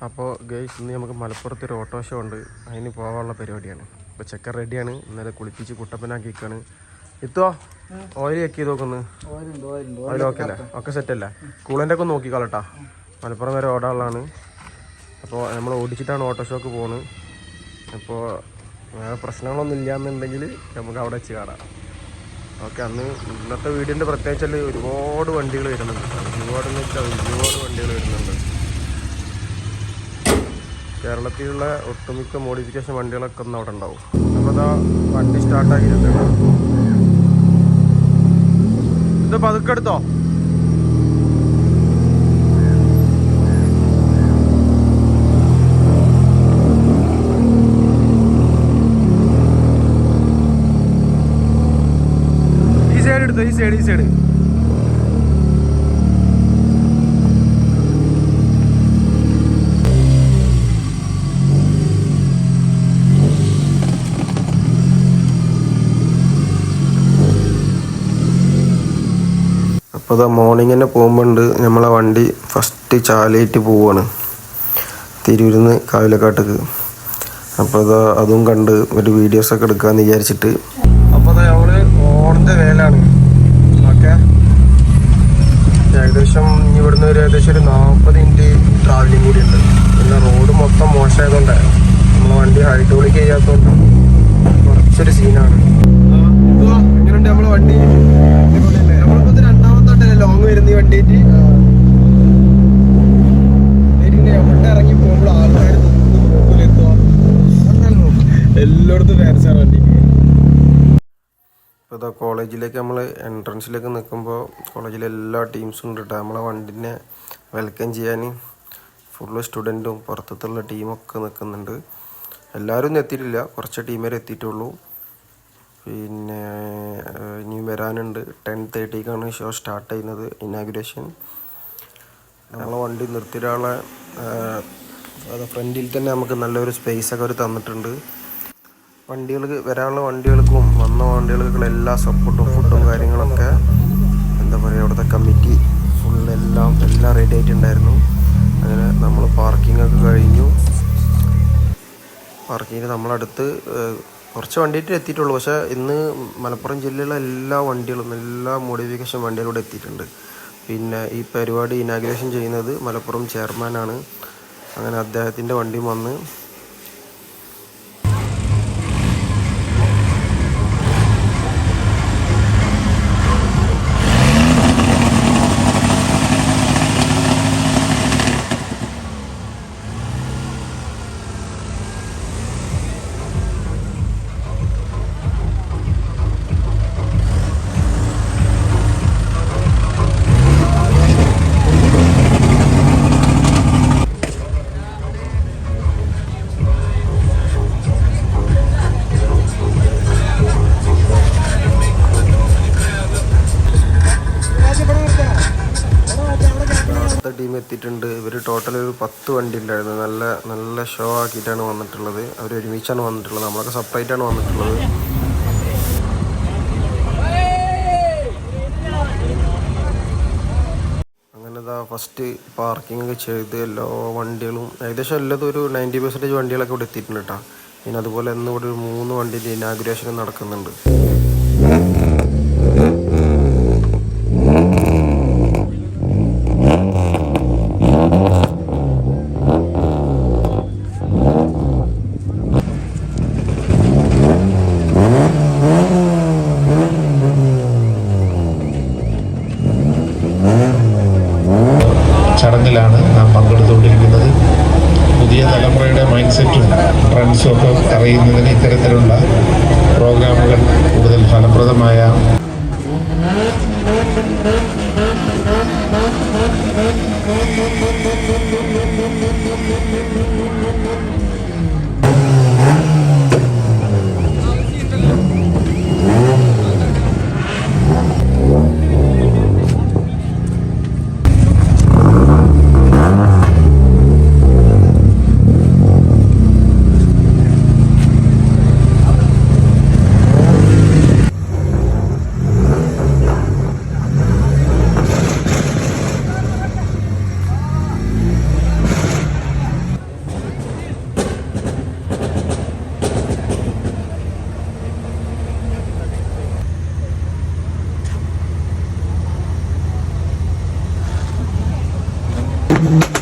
അപ്പോൾ ഗൈസ് ഇന്ന് നമുക്ക് മലപ്പുറത്ത് ഒരു ഓട്ടോ ഷോ ഉണ്ട്, അതിന് പോകാനുള്ള പരിപാടിയാണ്. ഇപ്പോൾ ചെക്കൻ റെഡിയാണ്, ഇന്നലെ കുളിപ്പിച്ച് കുട്ടപ്പനാക്കിക്കാണ്. ഇത്തോ ഓയിൽ ചെക്ക് ചെയ്ത് നോക്കുന്നു. ഓയിൽ ഓക്കെ അല്ലേ? ഒക്കെ സെറ്റല്ലേ? കൂളൻ്റെ ഒക്കെ നോക്കിക്കോളട്ടാ, മലപ്പുറം വരെ ഓടാനുള്ളതാണ്. അപ്പോൾ നമ്മൾ ഓടിച്ചിട്ടാണ് ഓട്ടോ ഷോക്ക് പോകുന്നത്. അപ്പോൾ വേറെ പ്രശ്നങ്ങളൊന്നും ഇല്ലയെന്നുണ്ടെങ്കിൽ നമുക്ക് അവിടെ വെച്ച് കാണാം. ഓക്കെ. അന്ന് ഇന്നത്തെ വീഡിയോൻ്റെ പ്രത്യേകിച്ചാൽ ഒരുപാട് വണ്ടികൾ വരുന്നുണ്ട്. ഒരുപാടെന്ന് വെച്ചാൽ ഒരുപാട് വണ്ടികൾ വരുന്നുണ്ട്. കേരളത്തിലുള്ള ഒട്ടുമിക്ക മോഡിഫിക്കേഷൻ വണ്ടികളൊക്കെ ഒന്ന് അവിടെ ഉണ്ടാവും. അപ്പോൾ അതാ വണ്ടി സ്റ്റാർട്ടാക്കിയിട്ടുണ്ട്. ഇത് പതുക്കെ എടുത്തോ. ഈ സൈഡ് എടുത്തോ, ഈ സൈഡ്. അപ്പോൾ അതാ മോർണിംഗ് തന്നെ പോകുമ്പോണ്ട് നമ്മളെ വണ്ടി ഫസ്റ്റ് ചാലയിട്ട് പോവാണ്, തിരൂരിൽ നിന്ന് കാവിലക്കാട്ടേക്ക്. അപ്പോൾ അതാ അതും കണ്ട് ഒരു വീഡിയോസൊക്കെ എടുക്കാമെന്ന് വിചാരിച്ചിട്ട്. അപ്പോൾ അതാ നമ്മൾ ഓണിൻ്റെ വേലാണ്. ഓക്കെ, ഏകദേശം ഇവിടുന്ന് ഏകദേശം ഒരു 40 മിനിറ്റ് ട്രാവലിംഗ് കൂടി ഉണ്ട്. പിന്നെ റോഡ് മൊത്തം മോശമായതുകൊണ്ട് നമ്മളെ വണ്ടി ഹൈഡ്രോളിക് ചെയ്യാത്തതുകൊണ്ട് കുറച്ചൊരു സീനാണ്. എങ്ങനെയുണ്ട് നമ്മളെ വണ്ടി? നമ്മളിപ്പോൾ രണ്ടാമത്തോട്ടല്ലേ ലോങ് വരുന്ന ഈ വണ്ടിയിട്ട്. എവിടെ ഇറങ്ങി പോകുമ്പോൾ ആൾക്കാർ നോക്കൂലെത്തുക, എല്ലായിടത്തും ഫാൻസാണ് വണ്ടിക്ക്. ഇപ്പോൾ ഇതാ കോളേജിലേക്ക് നമ്മൾ എൻട്രൻസിലേക്ക് നിൽക്കുമ്പോൾ കോളേജിലെ എല്ലാ ടീംസും ഉണ്ട് കേട്ടോ. നമ്മളെ വണ്ടിനെ വെൽക്കം ചെയ്യാൻ ഫുള്ള് സ്റ്റുഡൻറ്റും പുറത്തുള്ള ടീമൊക്കെ നിൽക്കുന്നുണ്ട്. എല്ലാവരും ഒന്നും എത്തിയിട്ടില്ല, കുറച്ച് ടീം വരെ എത്തിയിട്ടുള്ളൂ. പിന്നെ ഇനിയും വരാനുണ്ട്. 10:30ക്കാണ് ഷോ സ്റ്റാർട്ട് ചെയ്യുന്നത്, ഇനാഗുറേഷൻ. നമ്മളെ വണ്ടി നിർത്തിയിടാനുള്ള ഫ്രണ്ടിൽ തന്നെ നമുക്ക് നല്ലൊരു സ്പേസൊക്കെ അവർ തന്നിട്ടുണ്ട്. വണ്ടികൾക്ക് വരാനുള്ള വണ്ടികൾക്കും വന്ന വണ്ടികൾക്കുള്ള എല്ലാ സപ്പോർട്ടും ഫുഡും കാര്യങ്ങളൊക്കെ എന്താ പറയുക, അവിടുത്തെ കമ്മിറ്റി എല്ലാം റെഡി ആയിട്ടുണ്ടായിരുന്നു. അങ്ങനെ നമ്മൾ പാർക്കിങ്ങൊക്കെ കഴിഞ്ഞു. പാർക്കിങ്ങിൽ നമ്മളടുത്ത് കുറച്ച് വണ്ടിയിട്ട് എത്തിയിട്ടുള്ളൂ. പക്ഷേ ഇന്ന് മലപ്പുറം ജില്ലയിലെ എല്ലാ വണ്ടികളും എല്ലാ മോഡിഫിക്കേഷൻ വണ്ടികളും ഇവിടെ എത്തിയിട്ടുണ്ട്. പിന്നെ ഈ പരിപാടി ഇനാഗുറേഷൻ ചെയ്യുന്നത് മലപ്പുറം ചെയർമാനാണ്. അങ്ങനെ അദ്ദേഹത്തിൻ്റെ വണ്ടിയും വന്ന്. ടീം എത്തിയിട്ടുണ്ട്. ഇവർ ടോട്ടൽ ഒരു 10 വണ്ടി ഉണ്ടായിരുന്നു. നല്ല ഷോ ആക്കിയിട്ടാണ് വന്നിട്ടുള്ളത്. അവർ ഒരുമിച്ചാണ് വന്നിട്ടുള്ളത്, നമ്മളൊക്കെ സെപ്പറേറ്റ് ആണ് വന്നിട്ടുള്ളത്. അങ്ങനെ ഇതാ ഫസ്റ്റ് പാർക്കിംഗ് ഒക്കെ ചെയ്ത് എല്ലാ വണ്ടികളും ഏകദേശം എല്ലാതും ഒരു 90% വണ്ടികളൊക്കെ ഇവിടെ എത്തിയിട്ടുണ്ട് കേട്ടോ. പിന്നെ അതുപോലെ ഇന്ന് ഇവിടെ ഒരു 3 വണ്ടിൻ്റെ ഇനാഗുറേഷൻ നടക്കുന്നുണ്ട്. ചടങ്ങിലാണ് നാം പങ്കെടുത്തുകൊണ്ടിരിക്കുന്നത്. പുതിയ തലമുറയുടെ മൈൻഡ് സെറ്റും ട്രെൻഡ്സും ഒക്കെ അറിയുന്നതിന് ഇത്തരത്തിലുള്ള പ്രോഗ്രാമുകൾ കൂടുതൽ ഫലപ്രദമായ ഓക്കെ